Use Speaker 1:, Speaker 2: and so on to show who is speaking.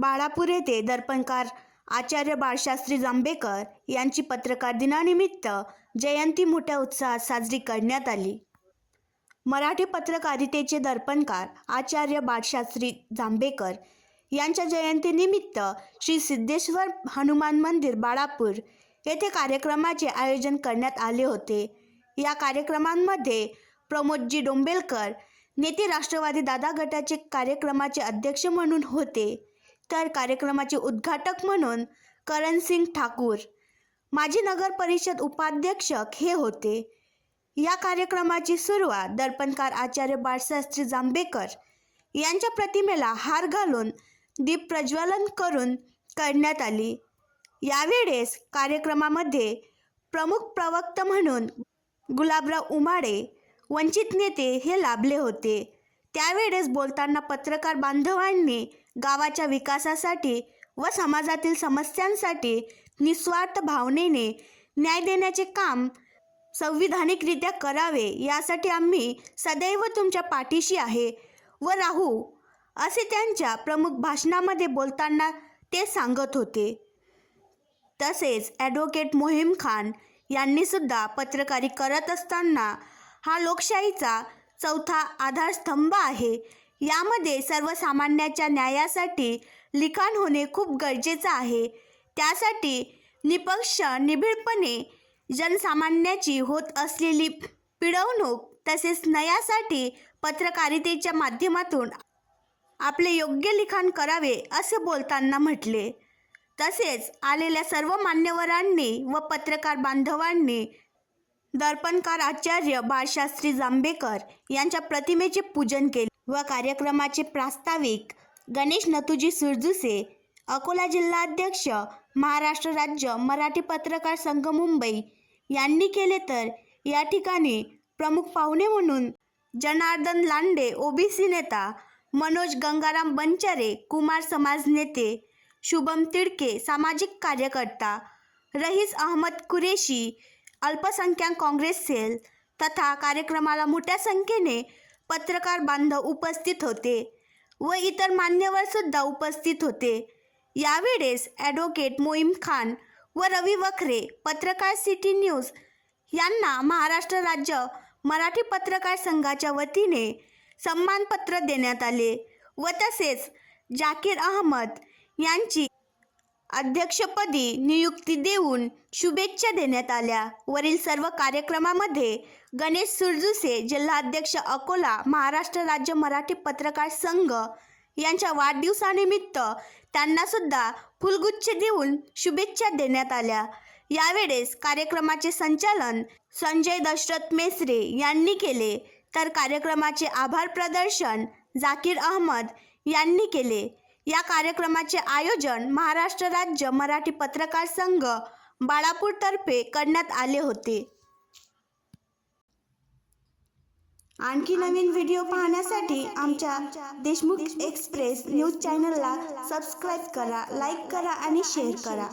Speaker 1: बाळापूर येथे दर्पणकार आचार्य बाळशास्त्री जांभेकर यांची पत्रकार दिनानिमित्त जयंती मोठ्या उत्साहात साजरी करण्यात आली। मराठी पत्रकारितेचे दर्पणकार आचार्य बाळशास्त्री जांभेकर यांच्या जयंतीनिमित्त श्री सिद्धेश्वर हनुमान मंदिर बाळापूर येथे कार्यक्रमाचे आयोजन करण्यात आले होते। या कार्यक्रमांमध्ये प्रमोदजी डोंबेलकर नेते राष्ट्रवादी दादा गटाचे कार्यक्रमाचे अध्यक्ष म्हणून होते, तर कार्यक्रमाचे उद्घाटक म्हणून करणसिंग ठाकूर माजी नगर परिषद उपाध्यक्ष हे होते। या कार्यक्रमाची सुरुवात दर्पणकार आचार्य बाळशास्त्री जांभेकर यांच्या प्रतिमेला हार घालून दीप प्रज्वलन करून करण्यात आली। यावेळेस कार्यक्रमामध्ये प्रमुख प्रवक्ता म्हणून गुलाबराव उमाडे वंचित नेते हे लाभले होते। त्यावेळेस बोलताना पत्रकार बांधवांनी गावाच्या विकासासाठी व समाजातील समस्यांसाठी निस्वार्थ भावनेने न्याय देण्याचे काम संविधानिकरित्या करावे, यासाठी आम्ही सदैव तुमच्या पाठीशी आहे व राहू, असे त्यांच्या प्रमुख भाषणामध्ये बोलताना ते सांगत होते। तसेच ॲडव्होकेट मोहीम खान यांनी सुद्धा पत्रकारी करत असताना हा लोकशाहीचा चौथा आधारस्तंभ आहे, यामध्ये सर्वसामान्यांच्या न्यायासाठी लिखाण होणे खूप गरजेचे आहे। त्यासाठी निष्पक्ष निबिडपणे जनसामान्याची होत असलेली पिळवणूक तसेच न्यायासाठी पत्रकारितेच्या माध्यमातून आपले योग्य लिखाण करावे, असे बोलताना म्हटले। तसेच आलेल्या सर्व मान्यवरांनी व पत्रकार बांधवांनी दर्पणकार आचार्य बाळशास्त्री जांभेकर यांच्या प्रतिमेचे पूजन केले व कार्यक्रमाचे प्रास्ताविक गणेश नथुजी सुरजुसे, अकोला जिल्हाध्यक्ष, महाराष्ट्र राज्य मराठी पत्रकार संघ मुंबई यांनी केले। तर या ठिकाणी प्रमुख पाहुणे म्हणून जनार्दन लांडे ओबीसी नेता, मनोज गंगाराम बनचरे कुमार समाज नेते, शुभम तिडके सामाजिक कार्यकर्ता, रईस अहमद कुरेशी अल्पसंख्याक काँग्रेस सेल तथा कार्यक्रमाला मोठ्या संख्येने पत्रकार बांधव उपस्थित होते व इतर मान्यवर सुद्धा उपस्थित होते। यावेळेस ॲडव्होकेट मोहीम खान व रवी वखरे पत्रकार सिटी न्यूज यांना महाराष्ट्र राज्य मराठी पत्रकार संघाच्या वतीने सन्मानपत्र देण्यात आले व तसेच जाकीर अहमद यांची अध्यक्षपदी नियुक्ती देऊन शुभेच्छा देण्यात आल्या। वरील सर्व कार्यक्रमामध्ये गणेश सुरजुसे जिल्हाध्यक्ष अकोला महाराष्ट्र राज्य मराठी पत्रकार संघ यांच्या वाढदिवसानिमित्त त्यांना सुद्धा फुलगुच्छ देऊन शुभेच्छा देण्यात आल्या। यावेळेस कार्यक्रमाचे संचालन संजय दशरथ मेसरे यांनी केले, तर कार्यक्रमाचे आभार प्रदर्शन जाकीर अहमद यांनी केले। या कार्यक्रमाचे आयोजन महाराष्ट्र राज्य मराठी पत्रकार संघ बाळापूर तर्फे करण्यात आले होते। आणखी नवीन व्हिडिओ पाहण्यासाठी आमच्या देशमुख एक्सप्रेस न्यूज चॅनलला सबस्क्राईब करा, लाईक करा आणि शेअर करा।